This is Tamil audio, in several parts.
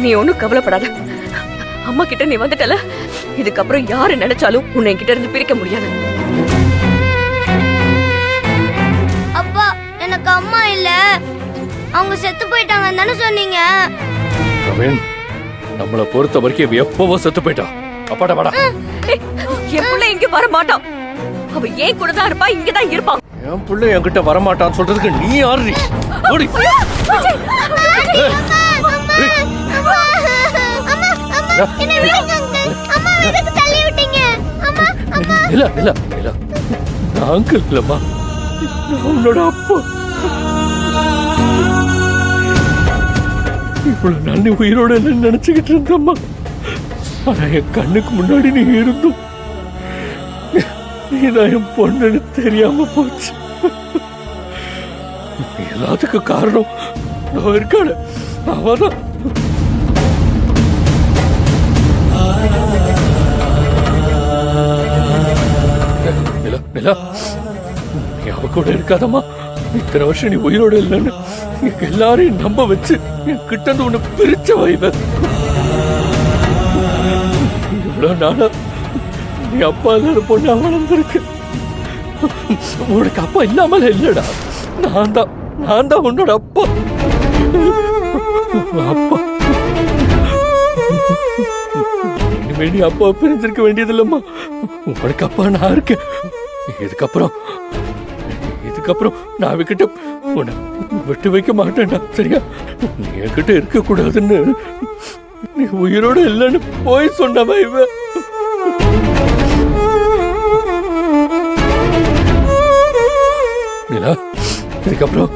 நீ ஒண்ணும் கவலைப்படாத. அம்மா கிட்ட நீ வந்துட்டல, இதுக்கப்புறம் யாரு நினைச்சாலும் உன்னை என்கிட்ட இருந்து பிரிக்க முடியாது. அப்பா, எனக்கு அம்மா இல்ல, அவங்க செத்து போயிட்டாங்கன்னு தானே சொன்னீங்க. நம்மள பொறுத்த வரைக்கும் எப்பவோ செத்து போயிட்டா. அப்பாடா வாடா. என் புள்ள எங்க வர மாட்டான். அவ ஏன் கூட தான் இருப்பா, இங்கதான் இருப்பான். என் புள்ள என்கிட்ட வர மாட்டான்னு சொல்றதுக்கு நீ யாரு? ஓடி. இல்ல இல்ல இல்ல, அங்கிள் இல்லம்மா, உன்னோட அப்பா. இவ்வளவு நான் நீ உயிரோட நினைச்சுக்கிட்டு இருந்தம்மா. ஆனா என் கண்ணுக்கு முன்னாடி நீ இருந்தும் நீதான் என் பொண்ணுன்னு தெரியாம போச்சு. எல்லாத்துக்கும் காரணம் நான் இருக்கான அவதான். நீ அவ கூட இருக்காதம்மா. இத்தனை வருஷம் நீ உயிரோட இல்லைன்னு எல்லாரையும் நம்ப வச்சு என் கிட்ட இருந்து உன்னை பிரிச்ச வைவ. இவ்வளவு நாளா நீ அப்பா இல்லாத பொண்ணு வளர்ந்துருக்கு. உனக்கு அப்பா இல்லாமல இல்லடா, நான் தான் உன்னோட அப்பா. அப்பா இனிமே நீ அப்பா பிரிஞ்சிருக்க வேண்டியது இல்லம்மா. உனக்கு அப்பா நான் இருக்கேன். இதுக்கப்புறம் நான் அவகிட்ட உன்னை விட்டு வைக்க மாட்டேன்டா, சரியா? நீ என்கிட்ட இருக்க கூடாதுன்னு நீ உயிரோட இல்லைன்னு போய் சொன்னவ இவ. இதுக்கப்புறம்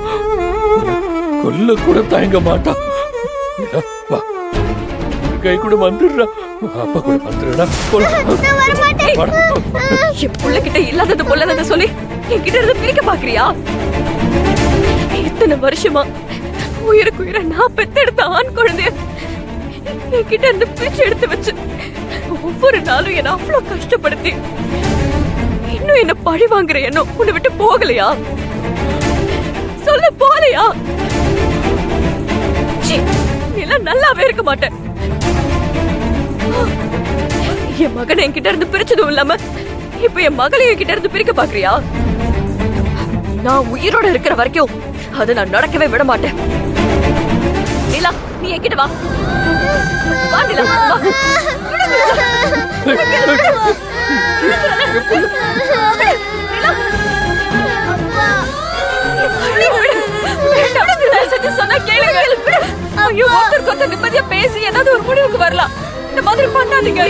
கொல்ல கூட தயங்க மாட்டா. வா, கை கூட வந்துடுறா, அப்பா கூட வந்துடுறா. என் புள்ள கிட்ட இல்லாதது பொல்லாதத சொல்லி என்கிட்ட இருந்து பிரிக்க பாக்குறியா? இத்தனை வருஷமா உயிருக்கு உயிரை நான் பெத்தெடுத்த ஆண் குழந்தைய என்கிட்ட இருந்து பிரிச்சு எடுத்து வச்சு ஒவ்வொரு நாளும் என்ன அவ்வளவு கஷ்டப்படுத்தி இன்னும் என்ன பழி வாங்குற எண்ணம் உன்னை விட்டு போகலையா? சொல்ல போலையா? நீ எல்லாம் நல்லாவே இருக்க மாட்டேன். என் மகனை என்கிட்ட இருந்து பிரிச்சதும் இல்லாம இப்ப என் மகளையும் என்கிட்ட இருந்து பிரிக்க பாக்குறியா? நான் உயிரோட இருக்கிற வரைக்கும் அதை நான் நடக்கவே விட மாட்டேன். நீலா, நீ என்கிட்ட வா. வா நீலா, வா. சொன்னா கேளுங்க. ஐயோ, ஒருத்தர் நிம்மதியா பேசி ஏதாவது ஒரு முடிவுக்கு வரலாம். இந்த மாதிரி பண்ணாதீங்க.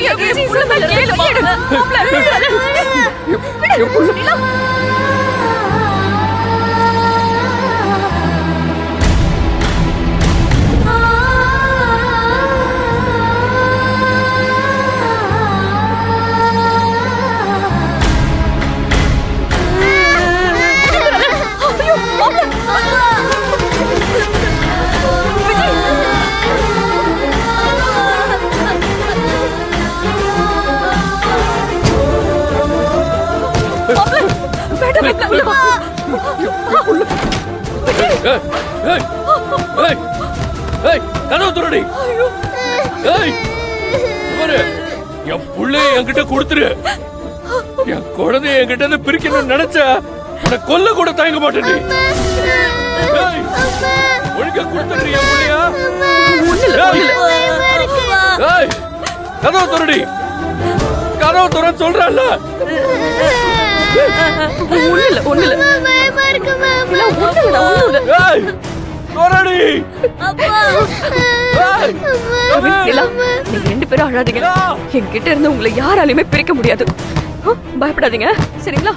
என் புள்ளைய என்கிட்ட கொடுத்துரு. என் குழந்தைய என்கிட்ட பிரிக்கணும்னு நினைச்ச உன்னை கொல்ல கூட தயங்க மாட்டேன். ஒழுங்கா கொடுத்துரு என் புள்ளையா. கதவு துறடி, கதவு துற சொல்றல்ல. ரெண்டு பேரும் அழாதீங்க. என்கிட்ட இருந்து உங்களை யாராலையுமே பிரிக்க முடியாது. பயப்படாதீங்க, சரிங்களா?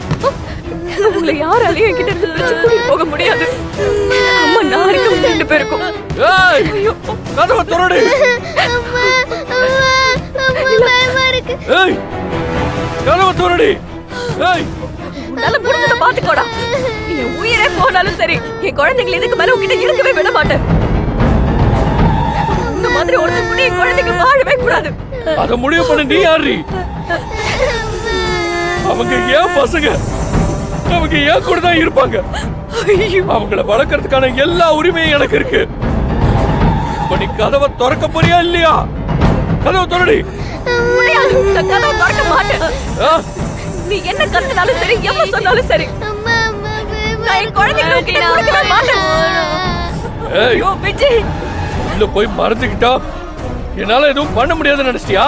உங்களை யாராலையும் என்கிட்ட இருந்து பிரிச்சு கூட்டிட்டு போக முடியாது. அம்மா நான் இருக்க ரெண்டு பேருக்கும். கதவை துறடி. கதவை துறடி. உன்னால முடிஞ்சத பாத்துக்கோடா. என் உயிரே போனாலும் சரி, என் குழந்தைங்களை இதுக்கு மேல உங்ககிட்ட இருக்கவே விட மாட்டேன். இந்த மாதிரி ஒருத்தர் கூட என் குழந்தைக்கு வாழவே கூடாது. அத முடிவு பண்ண நீ யாரு? அவங்க ஏன் பசங்க, அவங்க ஏன் கூட தான் இருப்பாங்க. அவங்கள வளர்க்கறதுக்கான எல்லா உரிமையும் எனக்கு இருக்கு. நீ கதவை திறக்க போறியா இல்லையா? கதவை திறடி. முடியாது, நான் கதவை திறக்க மாட்டேன். ஆ? நீ என்ன கத்துனாலும் சரி, எவ்வளவு சொன்னாலும் சரி, நான் என் குழந்தைகளை உன்கிட்ட கொடுக்கவே மாட்டேன். ஏய், ஐயோ விஜய், உள்ள போய் மறைஞ்சுக்கிட்டா என்னால எதுவும் பண்ண முடியாதுன்னு நினைச்சிட்டியா?